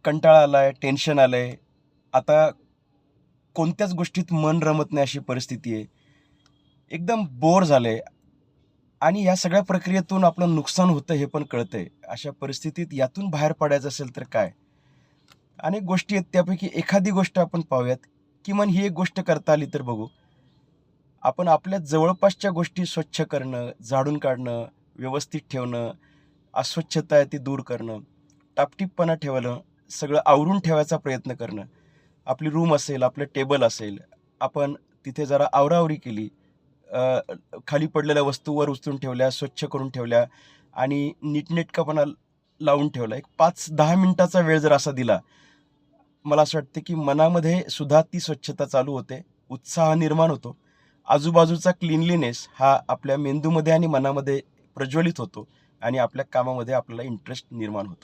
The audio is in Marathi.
कंटाळा आला आहे, टेन्शन आलं आहे. आता कोणत्याच गोष्टीत मन रमत नाही अशी परिस्थिती आहे. एकदम बोर झालं आहे आणि या सगळ्या प्रक्रियेतून आपलं नुकसान होतं हे पण कळतंय. अशा परिस्थितीत यातून बाहेर पडायचं असेल तर काय? अनेक गोष्टी आहेत त्यापैकी एखादी गोष्ट आपण पाहूयात. किमान ही एक गोष्ट करता आली तर बघू. आपण आपल्या जवळपासच्या गोष्टी स्वच्छ करणं, झाडून काढणं, व्यवस्थित ठेवणं, अस्वच्छता आहे ती दूर करणं, टापटीपपणा ठेवणं, सगळं आवरून ठेवायचा प्रयत्न करणं. आपली रूम असेल, आपलं टेबल असेल, आपण तिथे जरा आवराआवरी केली. अ, खाली पडलेल्या वस्तू वर उचलून ठेवल्या, स्वच्छ करून ठेवल्या आणि नीटनेटकेपणा लावून ठेवला. एक 5-10 मिनिटाचा वेळ जर असा दिला, मला असं वाटतं की मनामध्ये सुद्धा ती स्वच्छता चालू होते, उत्साह निर्माण होतो. आजूबाजूचा क्लीनलीनेस हा आपल्या मेंदूमध्ये आणि मनामध्ये प्रज्वलित होतो आणि आपल्या कामामध्ये आपल्याला इंटरेस्ट निर्माण होतो.